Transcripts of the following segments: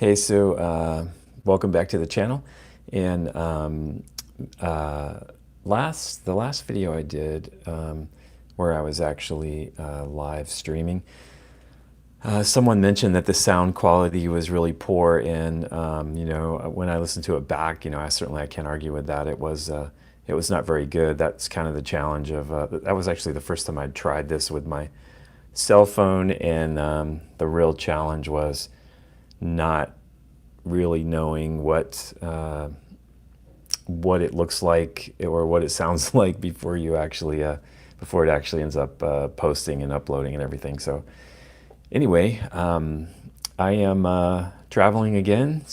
Hey, welcome back to the channel. And the last video I did, where I was actually live streaming, someone mentioned that the sound quality was really poor. And when I listened to it back, I can't argue with that. It was not very good. That's kind of the challenge of that was actually the first time I'd tried this with my cell phone, and the real challenge was not really knowing what it looks like or what it sounds like before it actually ends up posting and uploading and everything. So anyway, I am traveling again.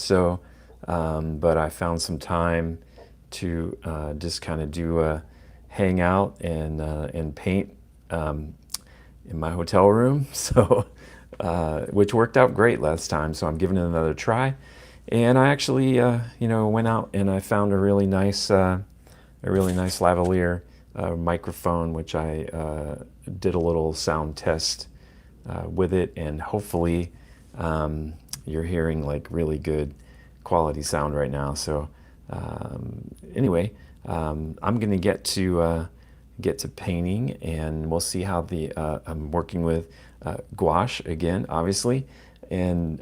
But I found some time to just kind of do a hangout and paint in my hotel room. Which worked out great last time. So I'm giving it another try. And I actually, went out and I found a really nice lavalier microphone, which I did a little sound test with it, and hopefully you're hearing like really good quality sound right now. Anyway, I'm gonna get to painting, and we'll see how I'm working with gouache again, obviously, and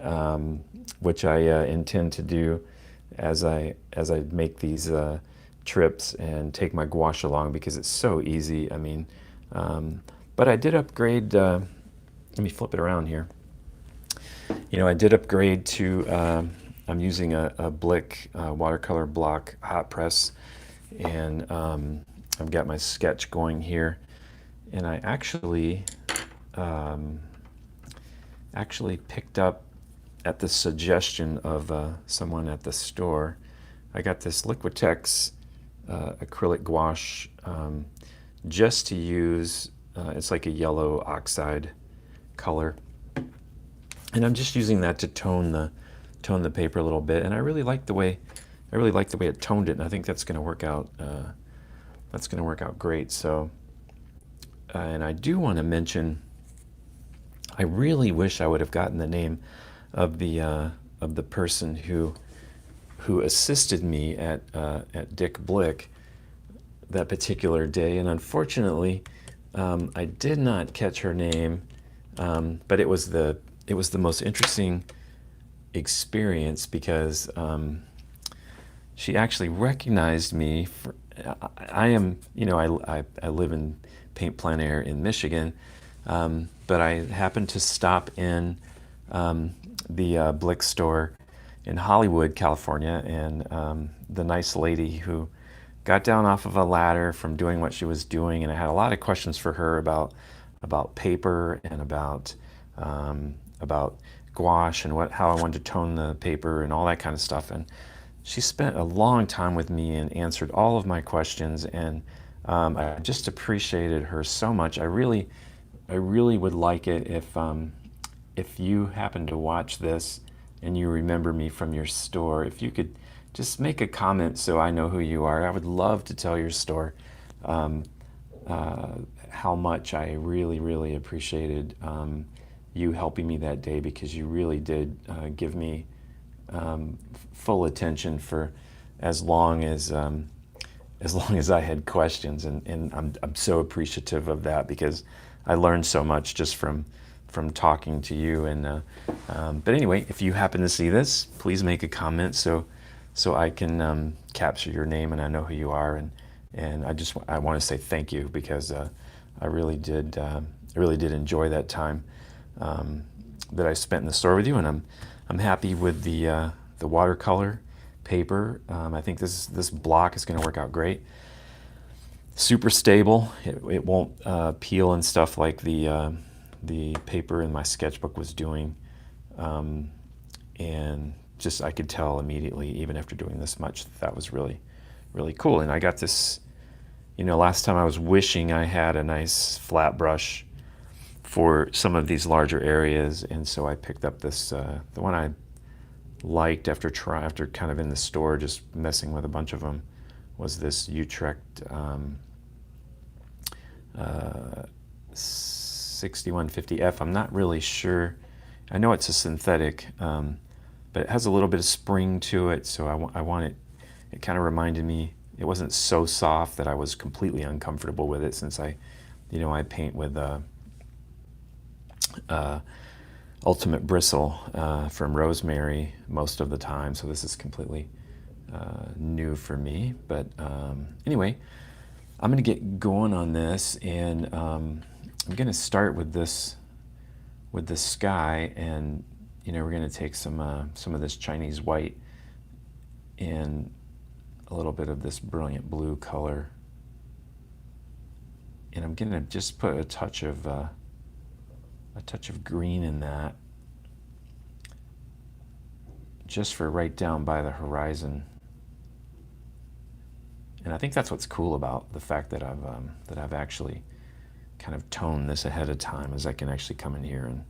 which I intend to do as I make these trips and take my gouache along, because it's so easy. I mean, but I did upgrade. Let me flip it around here. I did upgrade to. I'm using a Blick watercolor block hot press, and I've got my sketch going here, and I actually picked up, at the suggestion of someone at the store, I got this Liquitex acrylic gouache, just to use. It's like a yellow oxide color, and I'm just using that to tone the paper a little bit. And I really like the way it toned it, and I think that's going to work out. That's going to work out great. So, and I do want to mention, I really wish I would have gotten the name of the person who assisted me at Dick Blick that particular day, and unfortunately, I did not catch her name. But it was the most interesting experience, because she actually recognized me. I am, I live in Paint Plein Air in Michigan, but I happened to stop in the Blick store in Hollywood, California, and the nice lady who got down off of a ladder from doing what she was doing, and I had a lot of questions for her about paper and about gouache and how I wanted to tone the paper and all that kind of stuff. And she spent a long time with me and answered all of my questions, and I just appreciated her so much. I really would like it if you happen to watch this and you remember me from your store, if you could just make a comment so I know who you are. I would love to tell your store how much I really appreciated you helping me that day, because you really did give me full attention for as long as I had questions, and I'm so appreciative of that, because I learned so much just from talking to you. And but anyway, if you happen to see this, please make a comment so I can capture your name and I know who you are. And I want to say thank you, because I really did enjoy that time that I spent in the store with you, and I'm happy with the watercolor paper. I think this block is going to work out great. Super stable. It won't peel and stuff like the paper in my sketchbook was doing, and just I could tell immediately, even after doing this much, that was really cool. And I got this, last time I was wishing I had a nice flat brush for some of these larger areas, and so I picked up this the one I liked after kind of in the store just messing with a bunch of them, was this Utrecht 6150F. I'm not really sure. I know it's a synthetic, but but it has a little bit of spring to it, so I want it. It kind of reminded me, it wasn't so soft that I was completely uncomfortable with it, since I paint with Ultimate Bristle from Rosemary most of the time, so this is completely new for me. But anyway, I'm going to get going on this, and I'm going to start with this sky, and we're going to take some of this Chinese white and a little bit of this brilliant blue color, and I'm going to just put a touch of green in that, just for right down by the horizon. And I think that's what's cool about the fact that I've actually kind of toned this ahead of time, is I can actually come in here and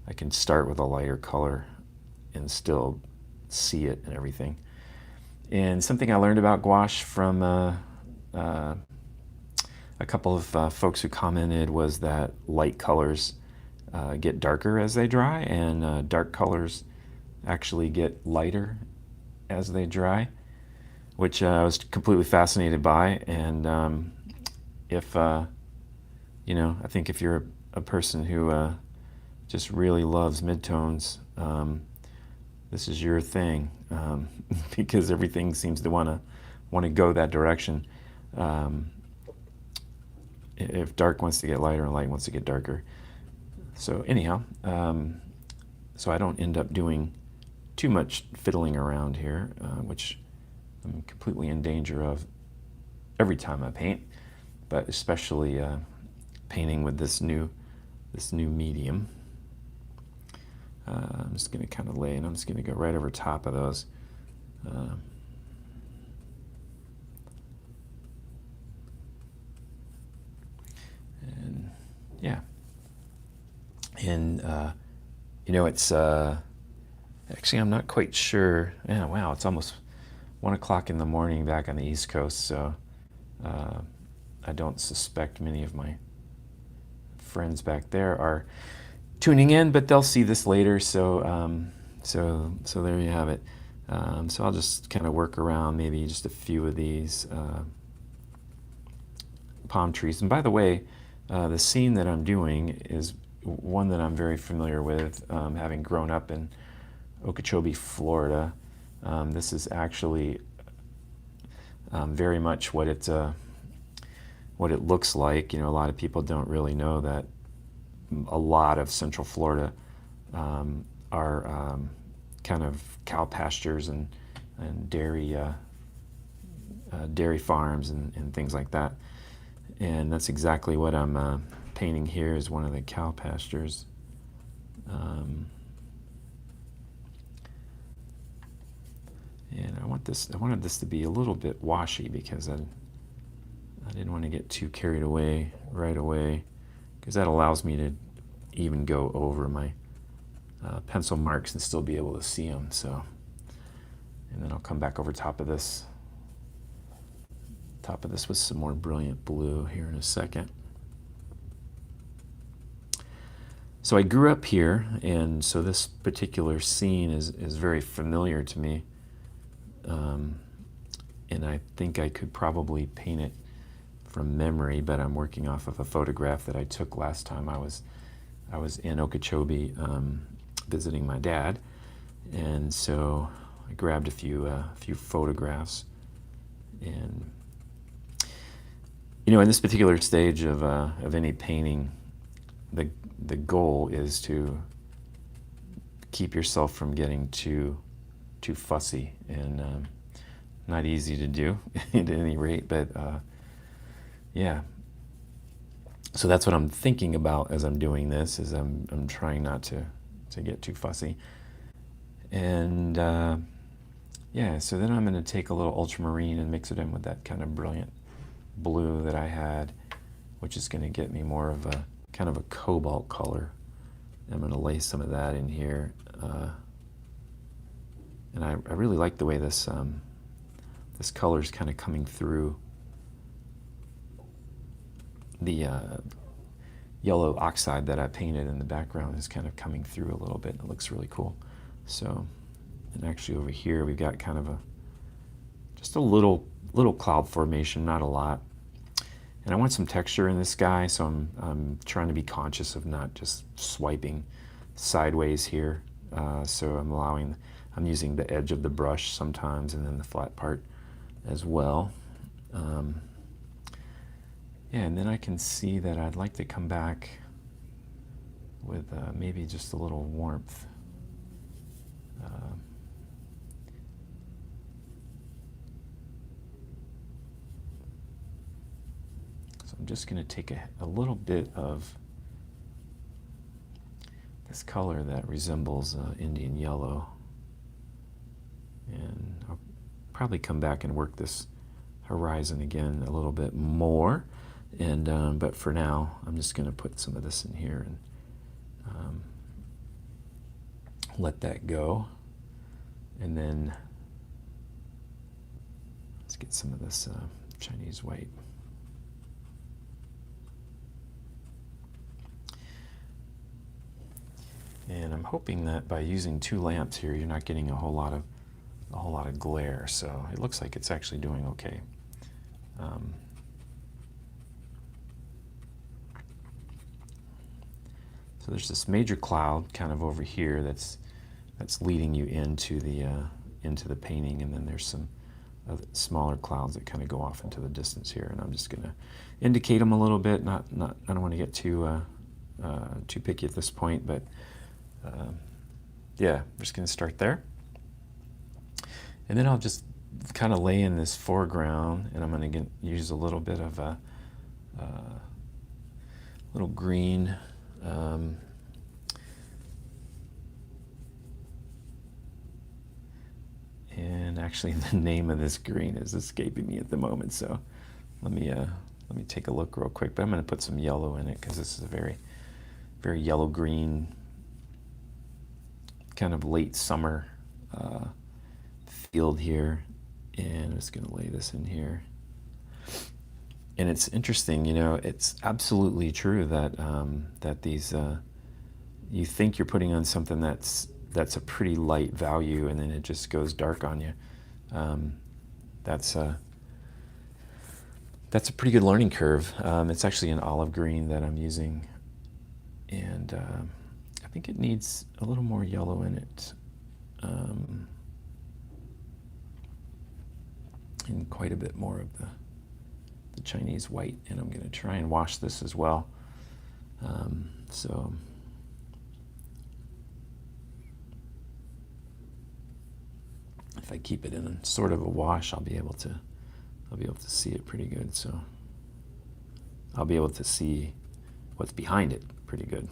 I can start with a lighter color and still see it and everything. And something I learned about gouache from a couple of folks who commented was that light colors get darker as they dry, and dark colors actually get lighter as they dry, which I was completely fascinated by. And if I think if you're a person who just really loves midtones, this is your thing, because everything seems to want to go that direction. If dark wants to get lighter and light wants to get darker. So anyhow, so I don't end up doing too much fiddling around here, which I'm completely in danger of every time I paint, but especially painting with this new medium. I'm just going to kind of lay, and I'm just going to go right over top of those. And yeah. And it's actually, I'm not quite sure. Yeah, wow, it's almost 1 o'clock in the morning back on the East Coast, so I don't suspect many of my friends back there are tuning in, but they'll see this later. So so there you have it. So I'll just kind of work around maybe just a few of these palm trees. And by the way, the scene that I'm doing is one that I'm very familiar with, having grown up in Okeechobee, Florida. This is actually very much what it looks like. A lot of people don't really know that a lot of Central Florida are kind of cow pastures and dairy farms and things like that. And that's exactly what I'm painting here, is one of the cow pastures. And I wanted this to be a little bit washy, because I didn't want to get too carried away right away, because that allows me to even go over my pencil marks and still be able to see them. So, and then I'll come back over top of this with some more brilliant blue here in a second. So I grew up here, and so this particular scene is very familiar to me, and I think I could probably paint it from memory, but I'm working off of a photograph that I took last time I was in Okeechobee visiting my dad, and so I grabbed a few photographs. And in this particular stage of any painting, the goal is to keep yourself from getting too fussy, and not easy to do at any rate, but yeah. So that's what I'm thinking about as I'm doing this, is I'm trying not to get too fussy. And yeah, so then I'm going to take a little ultramarine and mix it in with that kind of brilliant blue that I had, which is going to get me more of a kind of a cobalt color. I'm going to lay some of that in here. And I really like the way this color is kind of coming through. The yellow oxide that I painted in the background is kind of coming through a little bit. It looks really cool. So And actually over here we've got kind of just a little cloud formation, not a lot. And I want some texture in this guy, so I'm trying to be conscious of not just swiping sideways here. So I'm using the edge of the brush sometimes, and then the flat part as well. Yeah, and then I can see that I'd like to come back with maybe just a little warmth. So I'm just going to take a little bit of this color that resembles Indian yellow, and I'll probably come back and work this horizon again a little bit more. And but for now, I'm just going to put some of this in here and let that go. And then let's get some of this Chinese white. And I'm hoping that by using 2 lamps here, you're not getting a whole lot of glare. So it looks like it's actually doing okay. So there's this major cloud kind of over here that's leading you into the painting, and then there's some smaller clouds that kind of go off into the distance here. And I'm just going to indicate them a little bit. I don't want to get too picky at this point, but yeah, I'm just going to start there. And then I'll just kind of lay in this foreground, and I'm going to use a little bit of a little green. And actually the name of this green is escaping me at the moment, so let me take a look real quick. But I'm going to put some yellow in it because this is a very, very yellow green, kind of late summer field here. And I'm just going to lay this in here. And it's interesting, you know, it's absolutely true that that these you think you're putting on something that's a pretty light value, and then it just goes dark on you. That's a pretty good learning curve. It's actually an olive green that I'm using, and I think it needs a little more yellow in it, and quite a bit more of the Chinese white. And I'm going to try and wash this as well. So if I keep it in sort of a wash, I'll be able to see it pretty good. So I'll be able to see what's behind it pretty good.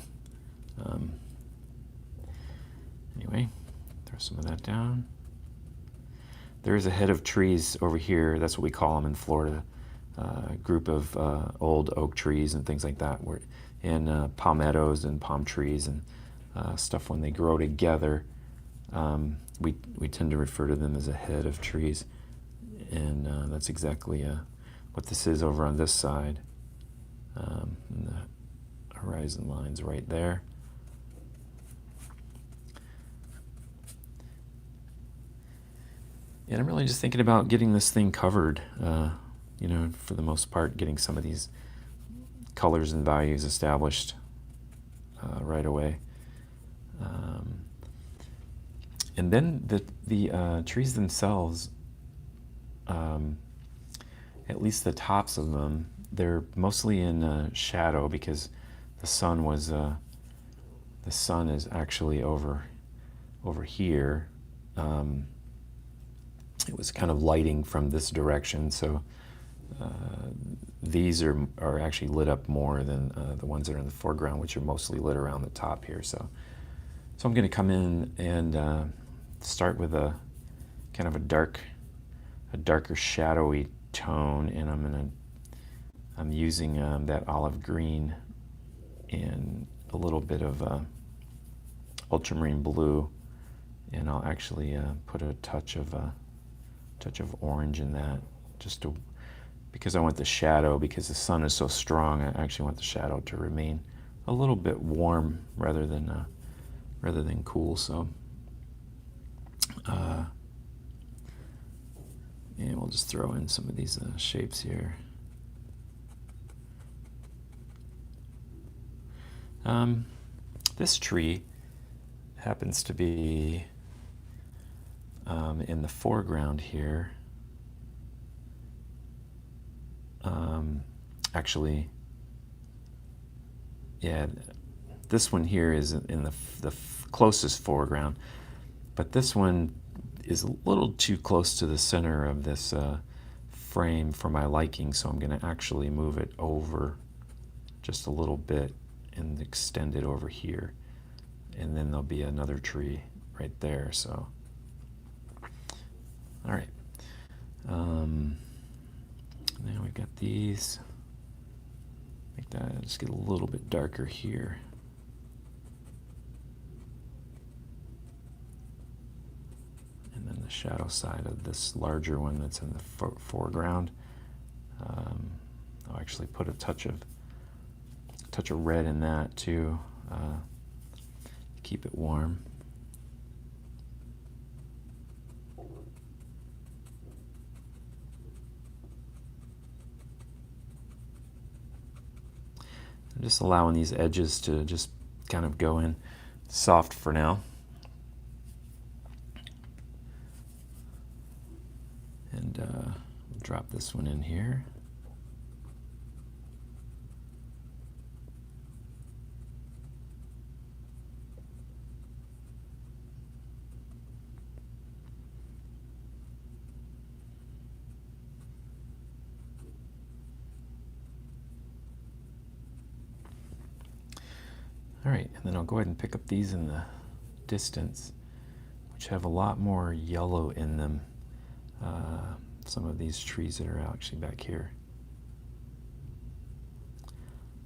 Anyway, throw some of that down. There is a head of trees over here. That's what we call them in Florida. A group of old oak trees and things like that, and palmettos and palm trees and stuff. When they grow together, we tend to refer to them as a head of trees, and that's exactly what this is over on this side. And the horizon line's right there. And I'm really just thinking about getting this thing covered, you know, for the most part, getting some of these colors and values established right away. And then the trees themselves, at least the tops of them, they're mostly in shadow because the sun is actually over here. It was kind of lighting from this direction, so these are actually lit up more than the ones that are in the foreground, which are mostly lit around the top here. So I'm going to come in and start with a kind of a darker shadowy tone, and I'm using that olive green and a little bit of ultramarine blue, and I'll actually put a touch of orange in that, because I want the shadow, because the sun is so strong, I actually want the shadow to remain a little bit warm rather than cool. So And we'll just throw in some of these shapes here. This tree happens to be in the foreground here. Actually, yeah, this one here is in the closest foreground, but this one is a little too close to the center of this frame for my liking, so I'm going to actually move it over just a little bit and extend it over here, and then there'll be another tree right there. So all right, now we've got these. Make that just get a little bit darker here. And then the shadow side of this larger one that's in the foreground. I'll actually put a touch of red in that too, to keep it warm. I'm just allowing these edges to just kind of go in soft for now. And we'll drop this one in here. All right, and then I'll go ahead and pick up these in the distance, which have a lot more yellow in them. Some of these trees that are actually back here.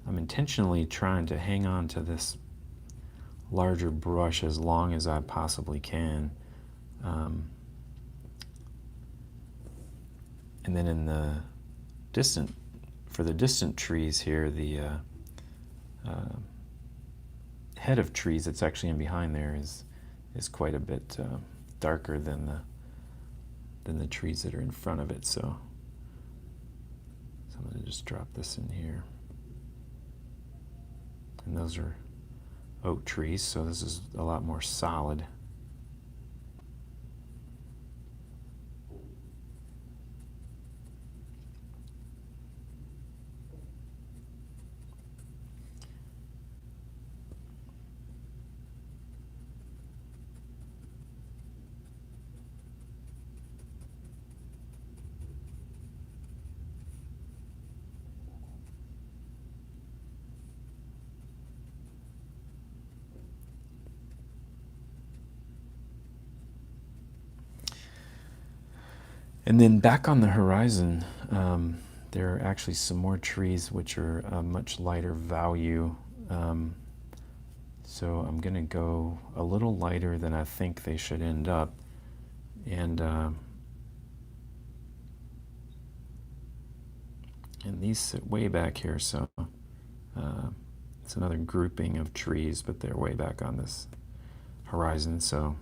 I'm intentionally trying to hang on to this larger brush as long as I possibly can. And then in the for the distant trees here, the head of trees that's actually in behind there is quite a bit darker than the trees that are in front of it. So I'm going to just drop this in here. And those are oak trees, so this is a lot more solid. And then back on the horizon, there are actually some more trees which are a much lighter value. So I'm going to go a little lighter than I think they should end up. And these sit way back here, so it's another grouping of trees, but they're way back on this horizon. So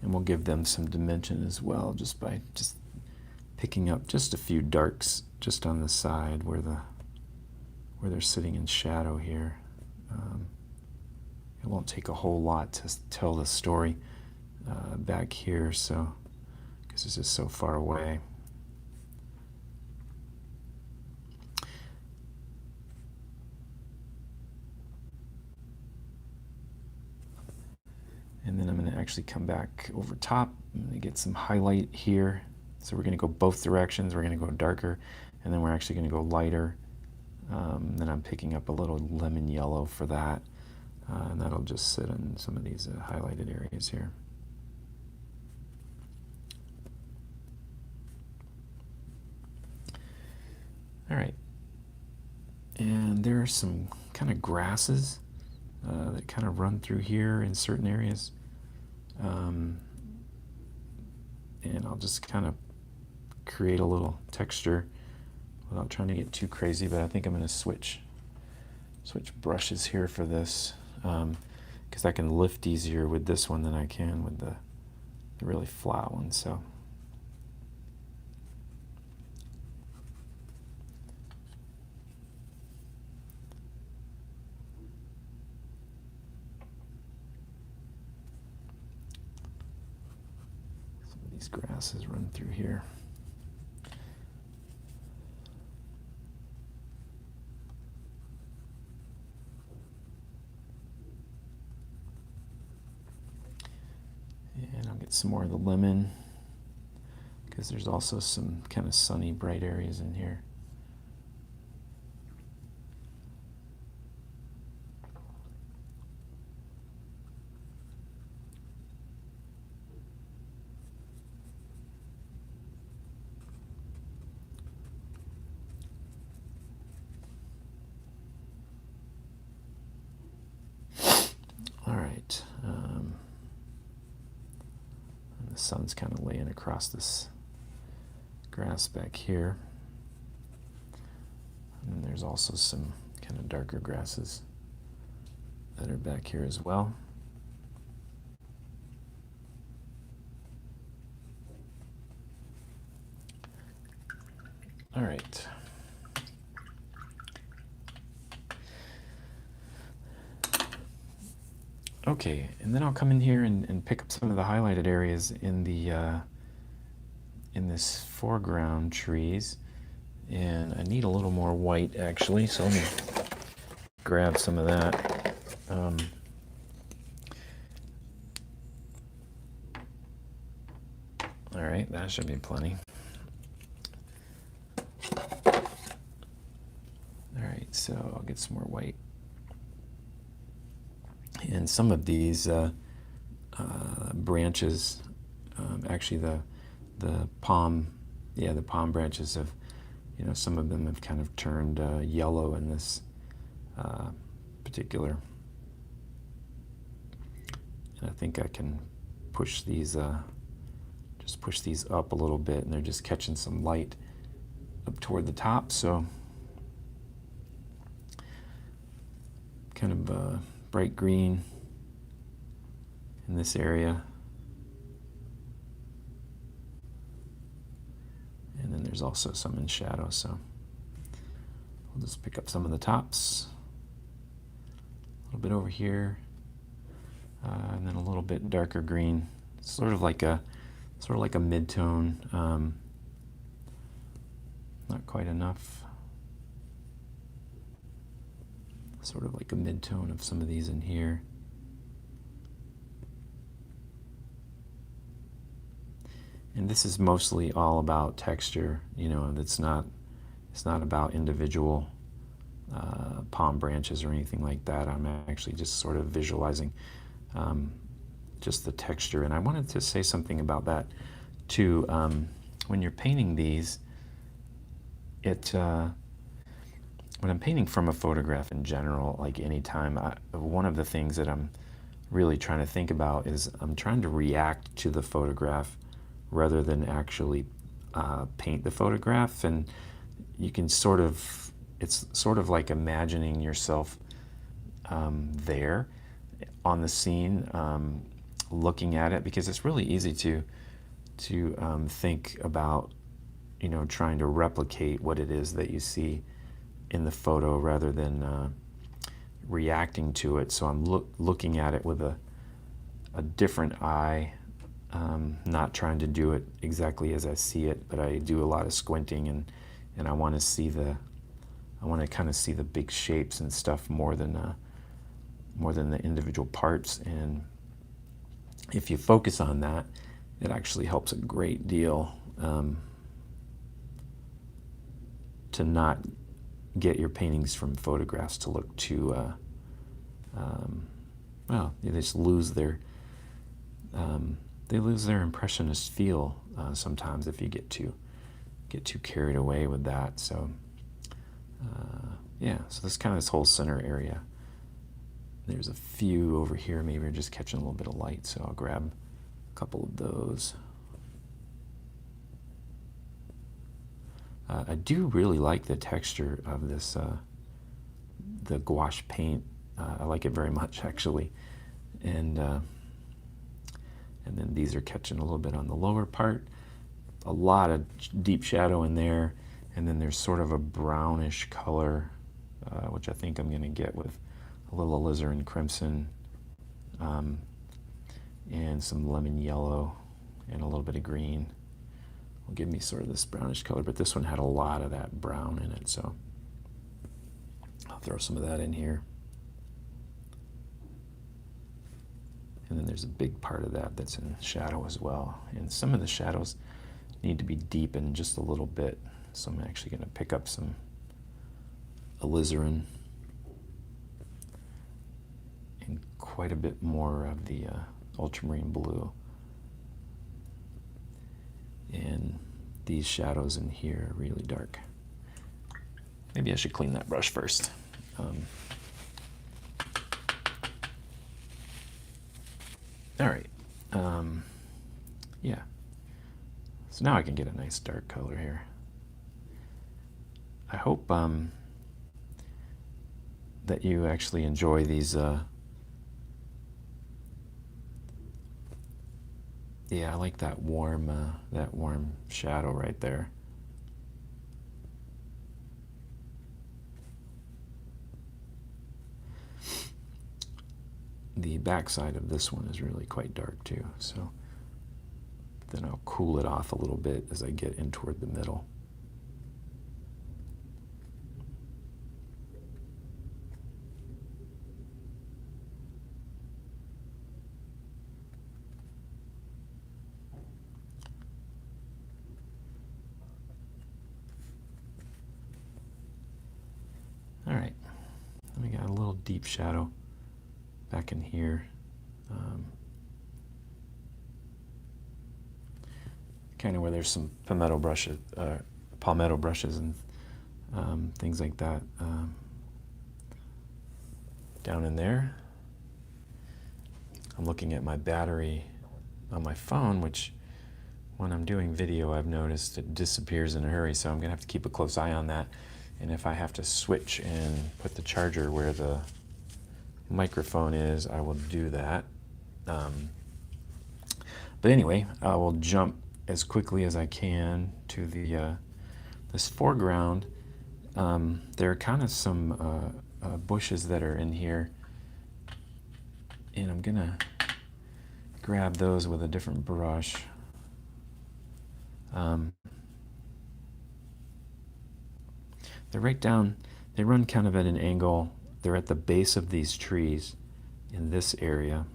and we'll give them some dimension as well, just by picking up just a few darks just on the side where they're sitting in shadow here. It won't take a whole lot to tell the story back here, so because this is so far away. And then I'm going to actually come back over top. I'm going to get some highlight here. So we're going to go both directions. We're going to go darker, and then we're actually going to go lighter. Then I'm picking up a little lemon yellow for that, and that'll just sit in some of these highlighted areas here. All right, and there are some kind of grasses that kind of run through here in certain areas. And I'll just kind of create a little texture without trying to get too crazy, but I think I'm going to switch brushes here for this, because I can lift easier with this one than I can with the really flat one. So some of these grasses run through here. And I'll get some more of the lemon, because there's also some kind of sunny, bright areas in here. All right. The sun's kind of laying across this grass back here. And there's also some kind of darker grasses that are back here as well. All right. Okay, and then I'll come in here and pick up some of the highlighted areas in the in this foreground trees, and I need a little more white actually, so let me grab some of that. All right, that should be plenty. All right, so I'll get some more white. And some of these branches, actually the palm branches have, some of them have kind of turned yellow in this particular. And I think I can push these, just push these up a little bit, and they're just catching some light up toward the top. So kind of bright green in this area. And then there's also some in shadow, so I'll just pick up some of the tops. A little bit over here, and then a little bit darker green. Sort of like a mid-tone, not quite enough. Sort of like a mid-tone of some of these in here. And this is mostly all about texture, it's not about individual palm branches or anything like that. I'm actually just sort of visualizing just the texture. And I wanted to say something about that too. When you're painting these, when I'm painting from a photograph in general, like anytime, one of the things that I'm really trying to think about is I'm trying to react to the photograph rather than actually paint the photograph. And you can it's sort of like imagining yourself there on the scene, looking at it, because it's really easy to think about, trying to replicate what it is that you see in the photo rather than reacting to it. So I'm looking at it with a different eye, not trying to do it exactly as I see it, but I do a lot of squinting, and I want to kind of see the big shapes and stuff more than the individual parts. And if you focus on that, it actually helps a great deal to not get your paintings from photographs to look too, they just lose their impressionist feel sometimes if you get too carried away with that. So so this kind of this whole center area There's a few over here, maybe we're just catching a little bit of light, so I'll grab a couple of those. I do really like the texture of this, the gouache paint. I like it very much, actually. And then these are catching a little bit on the lower part. A lot of deep shadow in there. And then there's sort of a brownish color, which I think I'm going to get with a little alizarin crimson, and some lemon yellow, and a little bit of green. Will give me sort of this brownish color, but this one had a lot of that brown in it, so I'll throw some of that in here. And then there's a big part of that that's in shadow as well. And some of the shadows need to be deepened just a little bit. So I'm actually going to pick up some alizarin and quite a bit more of the ultramarine blue. And these shadows in here are really dark. Maybe I should clean that brush first. All right. Yeah. So now I can get a nice dark color here. I hope that you actually enjoy these. Yeah, I like that warm shadow right there. The back side of this one is really quite dark too, so then I'll cool it off a little bit as I get in toward the middle. All right, then we got a little deep shadow back in here. Kind of where there's some palmetto brushes and things like that down in there. I'm looking at my battery on my phone, which when I'm doing video I've noticed it disappears in a hurry, so I'm gonna have to keep a close eye on that. And if I have to switch and put the charger where the microphone is, I will do that. But anyway, I will jump as quickly as I can to the this foreground. There are kind of some bushes that are in here, and I'm gonna grab those with a different brush. They're right down, they run kind of at an angle. They're at the base of these trees in this area.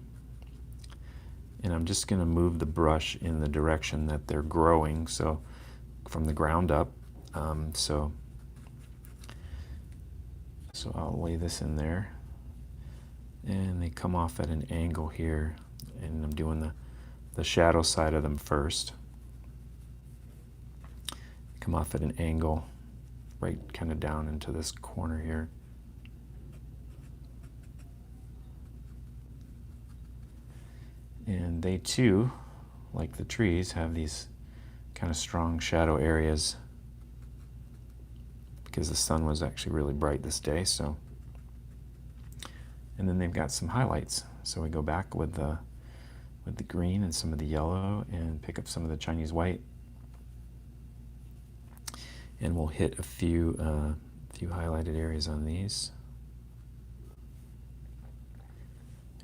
And I'm just going to move the brush in the direction that they're growing, so from the ground up. So I'll lay this in there. And they come off at an angle here, and I'm doing the shadow side of them first. Come off at an angle, right kind of down into this corner here. And they too, like the trees, have these kind of strong shadow areas because the sun was actually really bright this day. So, and then they've got some highlights. So we go back with the green and some of the yellow and pick up some of the Chinese white, and we'll hit a few highlighted areas on these.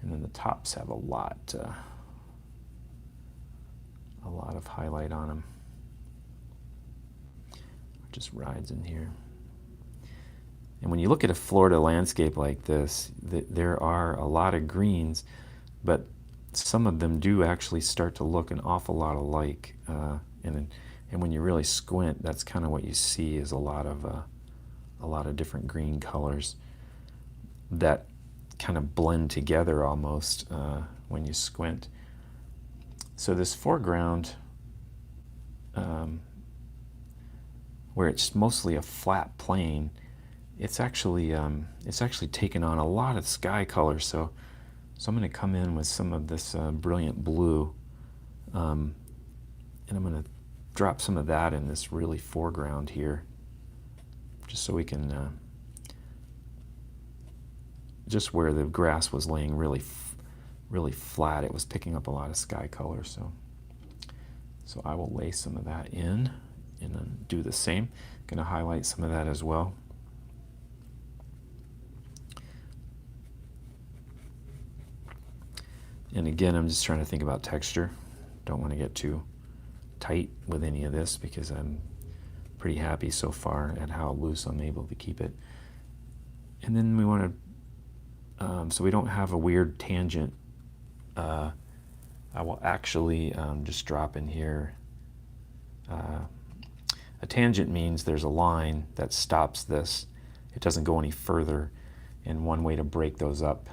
And then the tops have a lot of highlight on them. It just rides in here. And when you look at a Florida landscape like this, there are a lot of greens, but some of them do actually start to look an awful lot alike. And when you really squint, that's kind of what you see, is a lot of different green colors that kind of blend together almost when you squint. So this foreground, where it's mostly a flat plane, it's actually taken on a lot of sky color. So I'm going to come in with some of this brilliant blue, and I'm going to drop some of that in this really foreground here, just so we can, just where the grass was laying really flat, it was picking up a lot of sky color. So I will lay some of that in and then do the same. Going to highlight some of that as well. And again, I'm just trying to think about texture. Don't want to get too tight with any of this because I'm pretty happy so far at how loose I'm able to keep it. And then we want to, so we don't have a weird tangent, I will actually just drop in here. A tangent means there's a line that stops this. It doesn't go any further. And one way to break those up,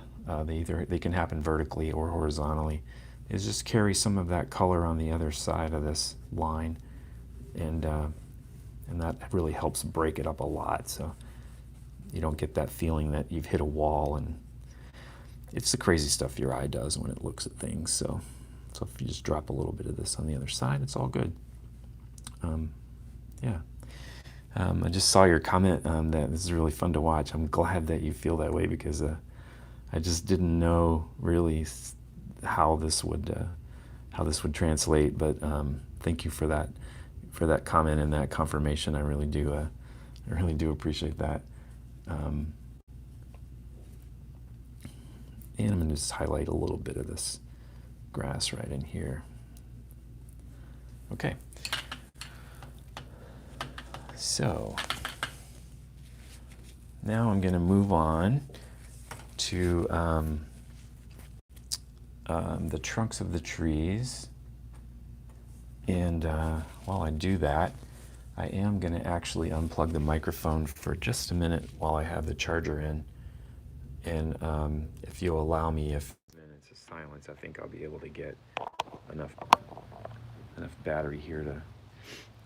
they can happen vertically or horizontally, is just carry some of that color on the other side of this line, and that really helps break it up a lot. So you don't get that feeling that you've hit a wall, and it's the crazy stuff your eye does when it looks at things. So if you just drop a little bit of this on the other side, it's all good. Yeah. I just saw your comment that this is really fun to watch. I'm glad that you feel that way because I just didn't know really how this would translate. But thank you for that comment and that confirmation. I really do appreciate that. And I'm going to just highlight a little bit of this grass right in here. Okay. So now I'm going to move on to the trunks of the trees. And while I do that, I am going to actually unplug the microphone for just a minute while I have the charger in. And if you'll allow me a few minutes of silence, I think I'll be able to get enough battery here to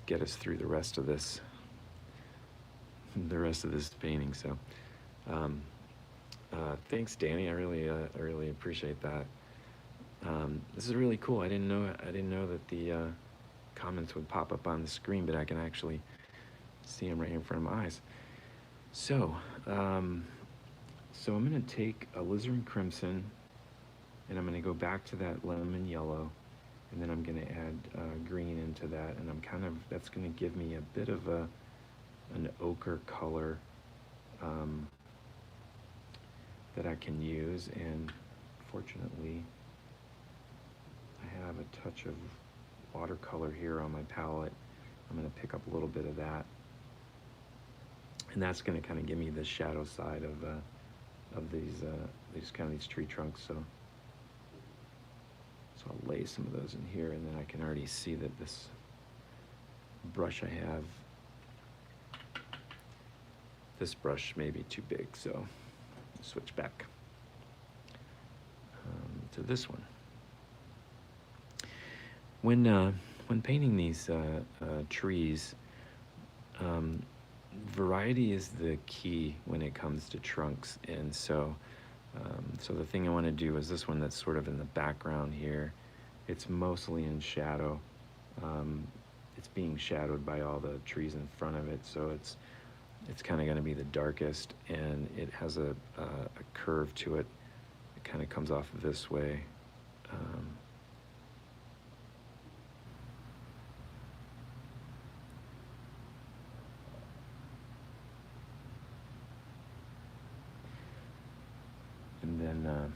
get us through the rest of this painting. So thanks, Danny. I really appreciate that. This is really cool. I didn't know that the comments would pop up on the screen, but I can actually see them right in front of my eyes. So I'm going to take a alizarin crimson, and I'm going to go back to that lemon yellow, and then I'm going to add green into that, and that's going to give me a bit of an ochre color that I can use. And fortunately, I have a touch of watercolor here on my palette. I'm going to pick up a little bit of that, and that's going to kind of give me the shadow side of these tree trunks. So I'll lay some of those in here, and then I can already see that this brush I have, this brush may be too big, so I'll switch back to this one. When painting these trees, variety is the key when it comes to trunks. And so the thing I want to do is this one that's sort of in the background here. It's mostly in shadow. It's being shadowed by all the trees in front of it, so it's kind of going to be the darkest, and it has a curve to it. It kind of comes off this way. And then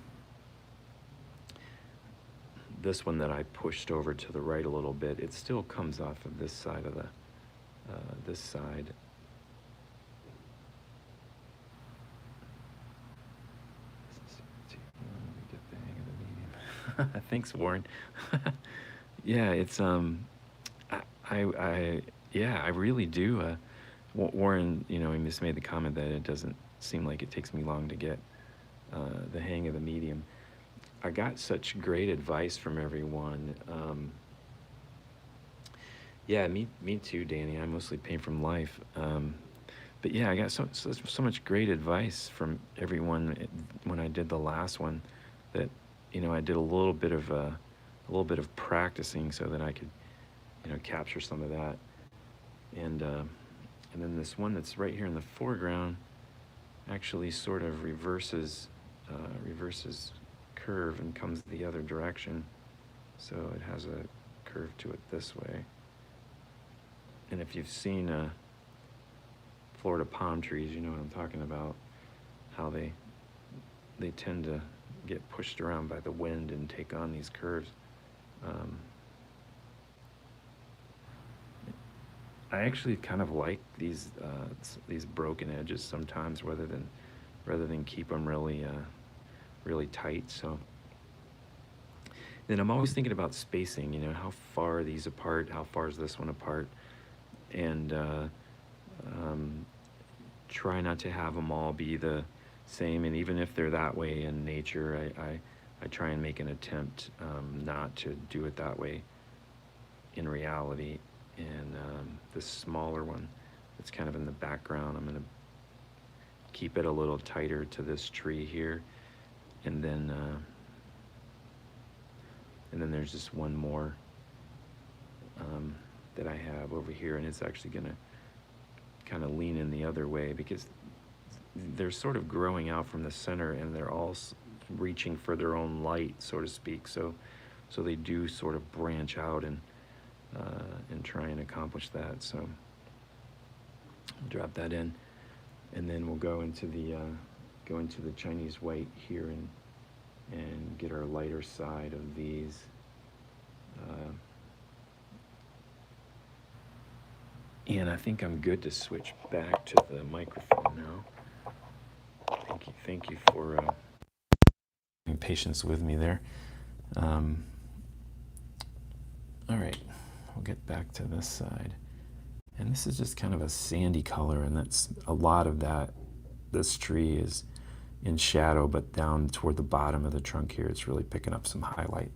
this one that I pushed over to the right a little bit, it still comes off of this side of this side. Get the hang of the medium. Thanks, Warren. Yeah, it's I really do. Warren, he just made the comment that it doesn't seem like it takes me long to get the hang of the medium. I got such great advice from everyone. Yeah, me too, Danny. I mostly paint from life. But yeah, I got so much great advice from everyone when I did the last one, that I did a little bit of practicing so that I could capture some of that, and then this one that's right here in the foreground actually sort of reverses curve and comes the other direction, so it has a curve to it this way. And if you've seen Florida palm trees, you know what I'm talking about, how they tend to get pushed around by the wind and take on these curves. I actually kind of like these broken edges sometimes, rather than keep them really tight. So then I'm always thinking about spacing. How far are these apart? How far is this one apart? And try not to have them all be the same. And even if they're that way in nature, I try and make an attempt not to do it that way in reality. And this smaller one that's kind of in the background, I'm going to keep it a little tighter to this tree here. And then there's just one more that I have over here, and it's actually going to kind of lean in the other way, because they're sort of growing out from the center, and they're all reaching for their own light, so to speak. So they do sort of branch out and try and accomplish that. So I'll drop that in, and then we'll go into the Chinese white here and get our lighter side of these. And I think I'm good to switch back to the microphone now. Thank you for having patience with me there. All right, we'll get back to this side. And this is just kind of a sandy color, and that's a lot of that. This tree is in shadow, but down toward the bottom of the trunk here, it's really picking up some highlight.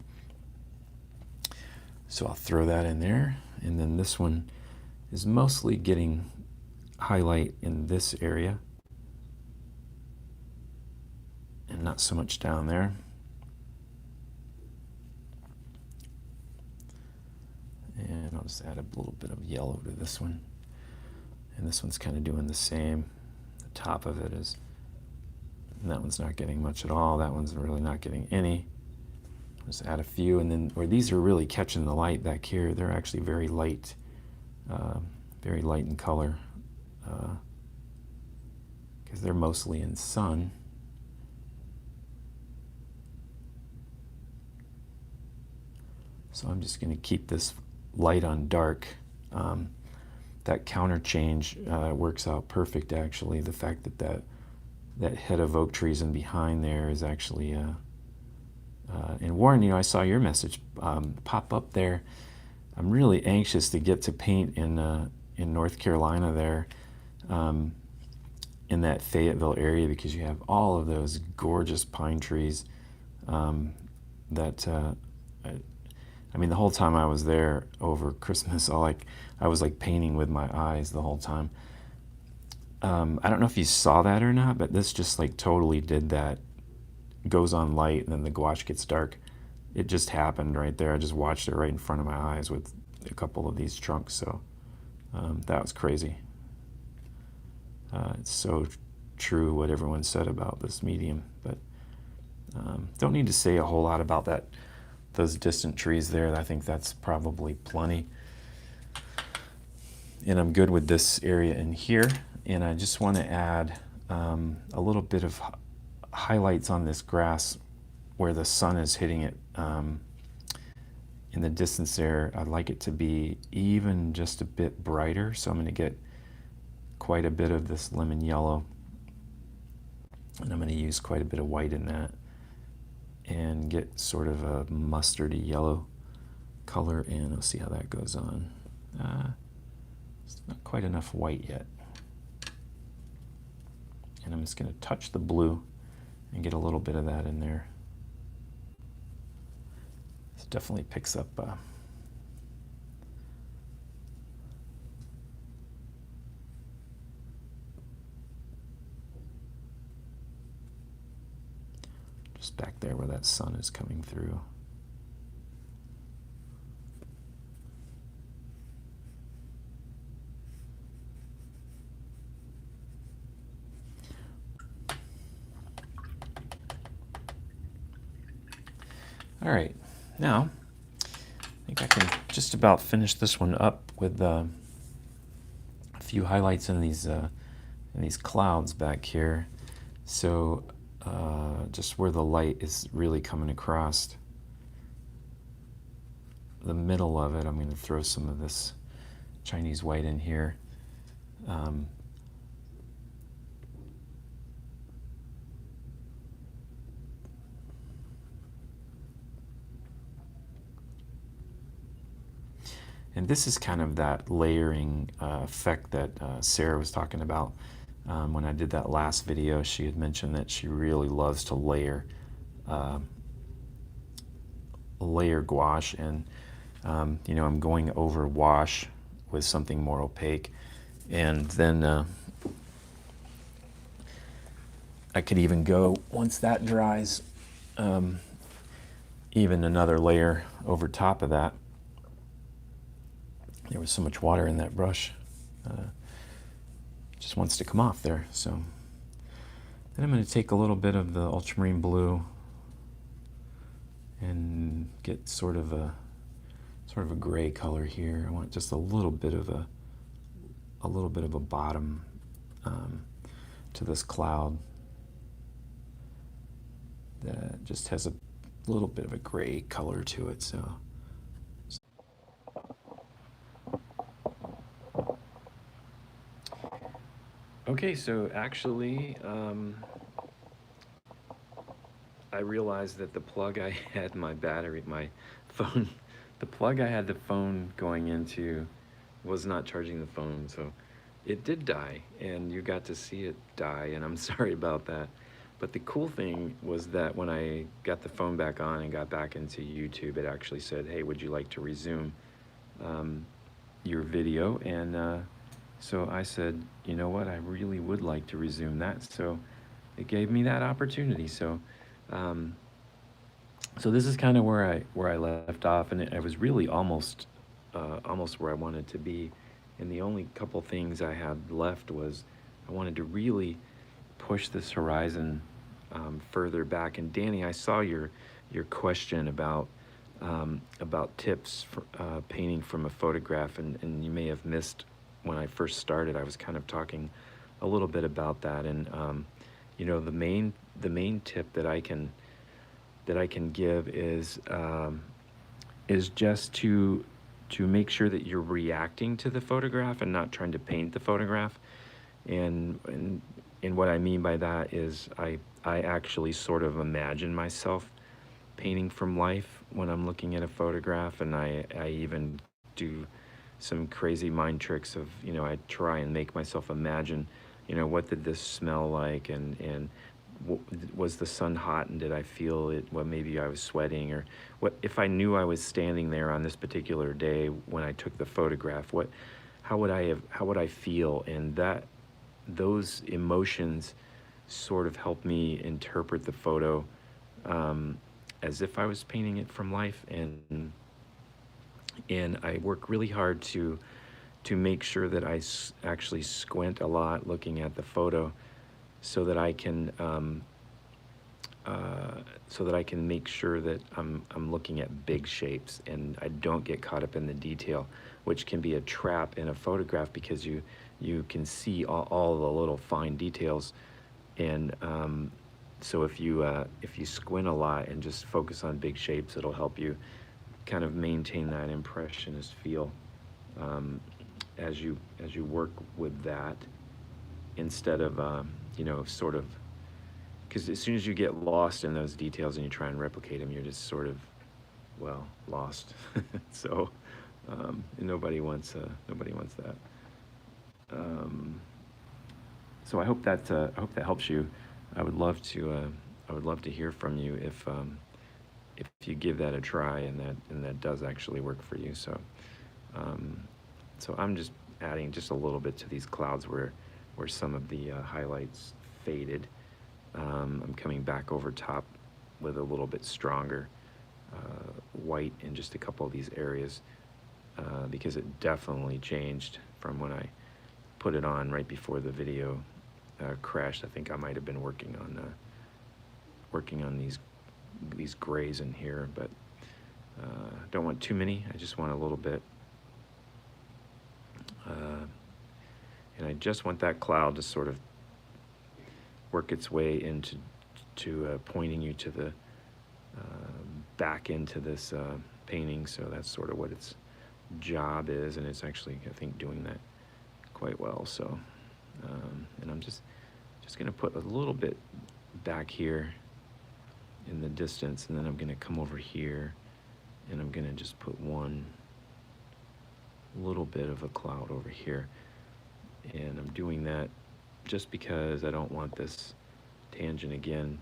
So I'll throw that in there. And then this one is mostly getting highlight in this area and not so much down there. And I'll just add a little bit of yellow to this one. And this one's kind of doing the same. The top of it is, and that one's not getting much at all. That one's really not getting any. Just add a few, and then where these are really catching the light back here, they're actually very light in color, because they're mostly in sun. So I'm just going to keep this light on dark. That counter change works out perfect, actually. The fact that head of oak trees in behind there is actually, and Warren, I saw your message pop up there. I'm really anxious to get to paint in North Carolina there, in that Fayetteville area, because you have all of those gorgeous pine trees that I mean, the whole time I was there over Christmas, I was like painting with my eyes the whole time. I don't know if you saw that or not, but this just like totally did that. Goes on light, and then the gouache gets dark. It just happened right there. I just watched it right in front of my eyes with a couple of these trunks. So that was crazy. It's so true what everyone said about this medium, but don't need to say a whole lot about those distant trees there. I think that's probably plenty. And I'm good with this area in here. And I just want to add a little bit of highlights on this grass where the sun is hitting it. In the distance there, I'd like it to be even just a bit brighter. So I'm going to get quite a bit of this lemon yellow, and I'm going to use quite a bit of white in that, and get sort of a mustardy yellow color, and we'll see how that goes on. It's not quite enough white yet. And I'm just going to touch the blue and get a little bit of that in there. It definitely picks up just back there where that sun is coming through. All right, now I think I can just about finish this one up with a few highlights in these clouds back here. So just where the light is really coming across the middle of it, I'm going to throw some of this Chinese white in here. And this is kind of that layering effect that Sarah was talking about. When I did that last video, she had mentioned that she really loves to layer gouache, and you know, I'm going over wash with something more opaque, and then I could even go, once that dries, even another layer over top of that. There was so much water in that brush, just wants to come off there. So then I'm going to take a little bit of the ultramarine blue and get sort of a gray color here. I want just a little bit of a bottom to this cloud that just has a little bit of a gray color to it. So okay, so actually I realized that the plug I had my phone, the plug I had the phone going into was not charging the phone, so it did die, and you got to see it die, and I'm sorry about that. But the cool thing was that when I got the phone back on and got back into YouTube, it actually said, hey, would you like to resume your video? And so I said, you know what, I really would like to resume that. So it gave me that opportunity. So so this is kind of where I left off, and I was really almost where I wanted to be. And the only couple things I had left was I wanted to really push this horizon further back. And Danny, I saw your question about tips for painting from a photograph, and you may have missed when I first started. I was kind of talking a little bit about that, and you know, the main tip that I can give is just to make sure that you're reacting to the photograph and not trying to paint the photograph. And what I mean by that is I actually sort of imagine myself painting from life when I'm looking at a photograph, and I even do some crazy mind tricks of, you know, I try and make myself imagine, you know, what did this smell like, and was the sun hot, and did I feel it? Well, maybe I was sweating, or what if I knew I was standing there on this particular day when I took the photograph, how would I feel? And those emotions sort of help me interpret the photo as if I was painting it from life, and I work really hard to make sure that I actually squint a lot looking at the photo, so that I can make sure that I'm looking at big shapes and I don't get caught up in the detail, which can be a trap in a photograph because you can see all the little fine details. And so if you squint a lot and just focus on big shapes, it'll help you kind of maintain that impressionist feel as you work with that, instead of you know, sort of, because as soon as you get lost in those details and you try and replicate them, you're just sort of, well, lost. So nobody wants that. So I hope that helps you. I would love to hear from you if you give that a try and that does actually work for you. So so I'm just adding just a little bit to these clouds where some of the highlights faded. I'm coming back over top with a little bit stronger white in just a couple of these areas because it definitely changed from when I put it on right before the video crashed. I think I might have been working on these grays in here, but don't want too many. I just want a little bit. And I just want that cloud to sort of work its way into pointing you to the back into this painting. So that's sort of what its job is, and it's actually, I think, doing that quite well. So, and I'm just going to put a little bit back here in the distance, and then I'm going to come over here, and I'm going to just put one little bit of a cloud over here. And I'm doing that just because I don't want this tangent again.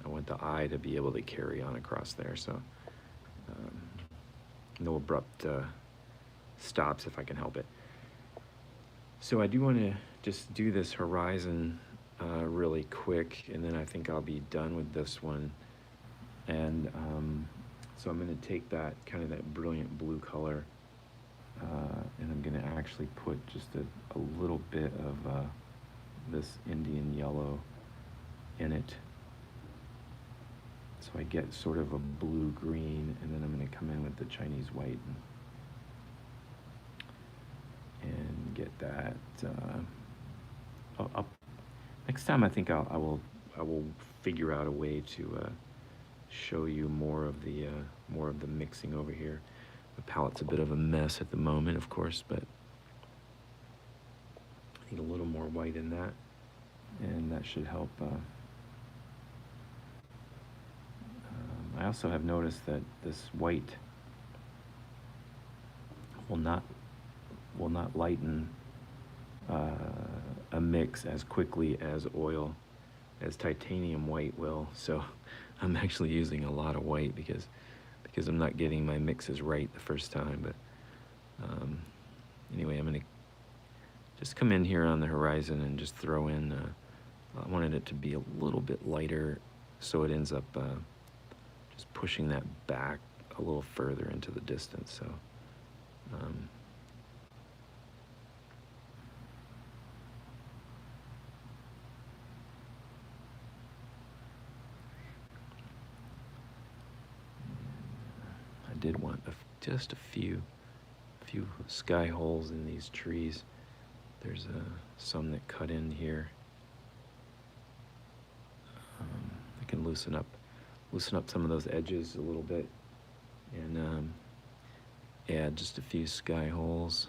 I want the eye to be able to carry on across there. So no abrupt stops if I can help it. So I do want to just do this horizon really quick, and then I think I'll be done with this one. And so I'm going to take that kind of that brilliant blue color, and I'm going to actually put just a little bit of this Indian yellow in it. So I get sort of a blue-green, and then I'm going to come in with the Chinese white and get that. Next time I think I will figure out a way to show you more of the mixing over here. The palette's a bit of a mess at the moment, of course, but I need a little more white in that, and that should help. I also have noticed that this white will not lighten a mix as quickly as titanium white will. So I'm actually using a lot of white because I'm not getting my mixes right the first time. But anyway, I'm going to just come in here on the horizon and just throw in, I wanted it to be a little bit lighter, so it ends up just pushing that back a little further into the distance. So I did want just a few sky holes in these trees. There's some that cut in here. I can loosen up some of those edges a little bit, and add just a few sky holes.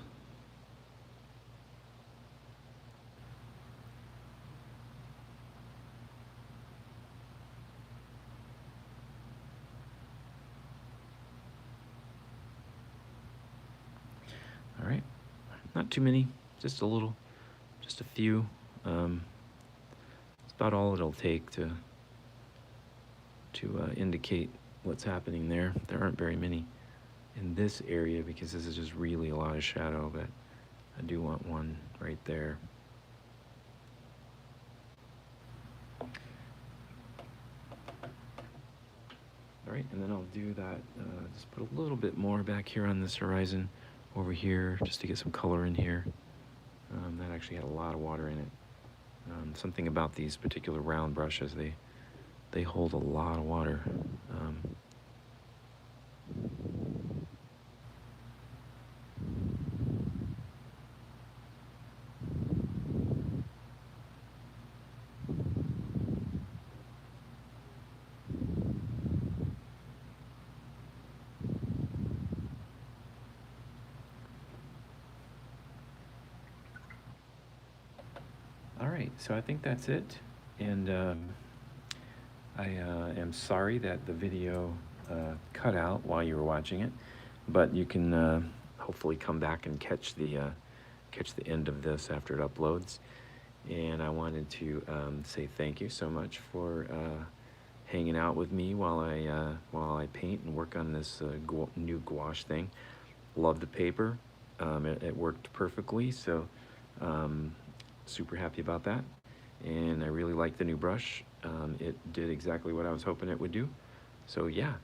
All right, not too many, just a little, just a few. It's about all it'll take to indicate what's happening there. There aren't very many in this area because this is just really a lot of shadow, but I do want one right there. All right, and then I'll do that, just put a little bit more back here on this horizon over here just to get some color in here. That actually had a lot of water in it. Something about these particular round brushes, they hold a lot of water. All right, so I think that's it. And I am sorry that the video cut out while you were watching it, but you can hopefully come back and catch the end of this after it uploads. And I wanted to say thank you so much for hanging out with me while I paint and work on this new gouache thing. Love the paper. It worked perfectly, so super happy about that. And I really like the new brush. It did exactly what I was hoping it would do. So yeah,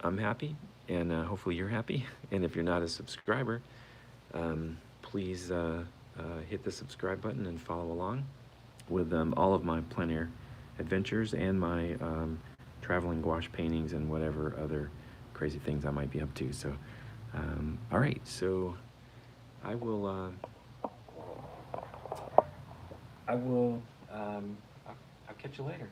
I'm happy, and hopefully you're happy. And if you're not a subscriber, please hit the subscribe button and follow along with all of my plein air adventures and my traveling gouache paintings and whatever other crazy things I might be up to. So, all right, so I will, I'll catch you later.